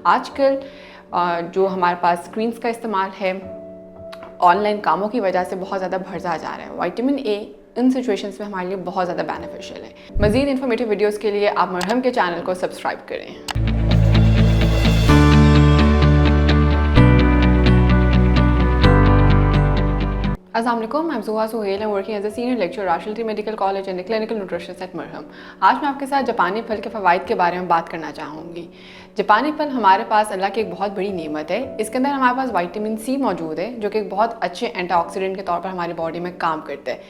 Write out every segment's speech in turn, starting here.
आजकल जो हमारे पास स्क्रीन्स का इस्तेमाल है, ऑनलाइन कामों की वजह से बहुत ज़्यादा बढ़ता जा रहा है। विटामिन ए इन सिचुएशंस में हमारे लिए बहुत ज़्यादा बेनिफिशियल है। मज़ीद इन्फॉर्मेटिव वीडियोज़ के लिए आप मरहम के चैनल को सब्सक्राइब करें। अस्सलाम वालेकुम, मैं Zuha Suhail am working as a senior lecturer राशिल्टी medical college and clinical nutritionist at Marham. आज मैं आपके साथ जापानी फल के फ़वाइद के बारे में बात करना चाहूँगी। जापानी फल हमारे पास अल्लाह की एक बहुत बड़ी नेमत है। इसके अंदर हमारे पास विटामिन सी मौजूद है, जो कि एक बहुत अच्छे एंटीऑक्सीडेंट के तौर पर हमारी बॉडी में काम करता है।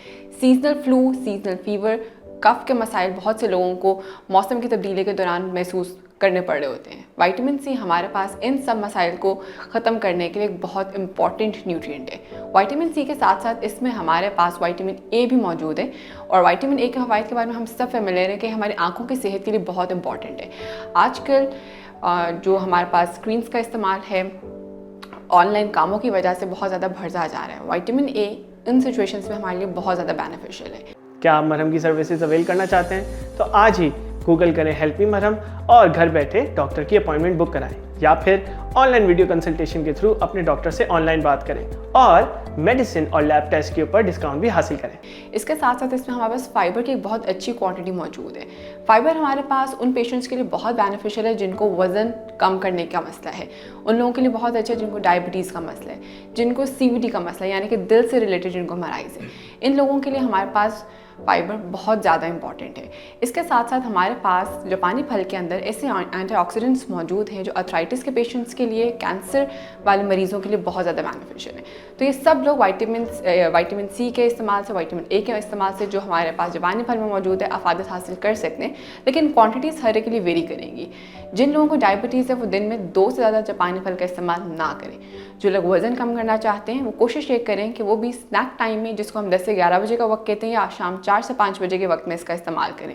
सीजनल फ्लू, सीजनल फीवर, कफ के मसाइल बहुत से लोगों को मौसम की तब्दीली के दौरान महसूस करने पड़ रहे होते हैं। विटामिन सी हमारे पास इन सब मसाइल को ख़त्म करने के लिए एक बहुत इंपॉर्टेंट न्यूट्रिएंट है। विटामिन सी के साथ साथ इसमें हमारे पास विटामिन ए भी मौजूद है, और विटामिन ए के फ़वाइद के बारे में हम सब फेमिलियर हैं कि हमारी आंखों की सेहत के लिए बहुत इंपॉर्टेंट है। आजकल जो हमारे पास स्क्रीन्स का इस्तेमाल है, ऑनलाइन कामों की वजह से बहुत ज़्यादा बढ़ता जा रहा है। विटामिन ए इन सिचुएशंस में हमारे लिए बहुत ज़्यादा बेनिफिशियल है। क्या आप मरहम की सर्विसेज अवेल करना चाहते हैं तो आज ही गूगल करें हेल्प मी मरहम और घर बैठे डॉक्टर की अपॉइंटमेंट बुक कराएं, या फिर ऑनलाइन वीडियो कंसल्टेशन के थ्रू अपने डॉक्टर से ऑनलाइन बात करें और मेडिसिन और लैब टेस्ट के ऊपर डिस्काउंट भी हासिल करें। इसके साथ साथ इसमें हमारे पास फाइबर की एक बहुत अच्छी क्वांटिटी मौजूद है। फाइबर हमारे पास उन पेशेंट्स के लिए बहुत बेनिफिशियल है जिनको वज़न कम करने का मसला है, उन लोगों के लिए बहुत अच्छा है जिनको डायबिटीज़ का मसला है, जिनको CVD का मसला है यानी कि दिल से रिलेटेड जिनको मराइज़ है, इन लोगों के लिए हमारे पास फाइबर बहुत ज़्यादा इंपॉर्टेंट है। इसके साथ साथ हमारे पास जापानी फल के अंदर ऐसे एंटीऑक्सीडेंट्स मौजूद हैं जो अर्थराइटिस के पेशेंट्स के लिए, कैंसर वाले मरीज़ों के लिए बहुत ज़्यादा बेनिफिशियल है। तो ये सब लोग विटामिन सी के इस्तेमाल से, विटामिन ए के इस्तेमाल से जो हमारे पास जापानी फल में मौजूद है अफादत हासिल कर सकते हैं, लेकिन क्वान्टिटीज़ हर एक के लिए वेरी करेंगी। जिन लोगों को डायबिटीज़ है वो दिन में 2 से ज़्यादा जापानी फल का इस्तेमाल ना करें। जो लोग वज़न कम करना चाहते हैं वो कोशिश ये करें कि वो भी स्नैक टाइम में, जिसको हम 10 से 11 बजे का वक्त कहते हैं, या शाम 4 से 5 बजे के वक्त में इसका इस्तेमाल करें।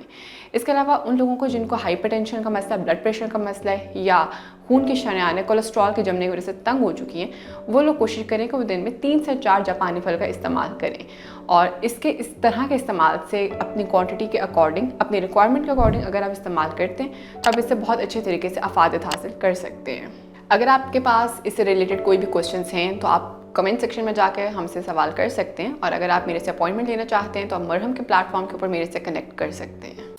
इसके अलावा उन लोगों को जिनको हाइपरटेंशन का मसला, ब्लड प्रेशर का मसला है, या खून की शरेयानें कोलेस्ट्रॉल के जमने की वजह से तंग हो चुकी हैं, वो लोग कोशिश करें कि वो दिन में 3 से 4 जापानी फल का इस्तेमाल करें। और इसके इस तरह के इस्तेमाल से अपनी क्वांटिटी के अकॉर्डिंग, अपनी रिक्वायरमेंट के अकॉर्डिंग अगर आप इस्तेमाल करते हैं तो आप इससे बहुत अच्छे तरीके से अफादत हासिल कर सकते हैं। अगर आपके पास इससे रिलेटेड कोई भी क्वेश्चंस हैं तो आप कमेंट सेक्शन में जाकर हमसे सवाल कर सकते हैं, और अगर आप मेरे से अपॉइंटमेंट लेना चाहते हैं तो आप मरहम के प्लेटफॉर्म के ऊपर मेरे से कनेक्ट कर सकते हैं।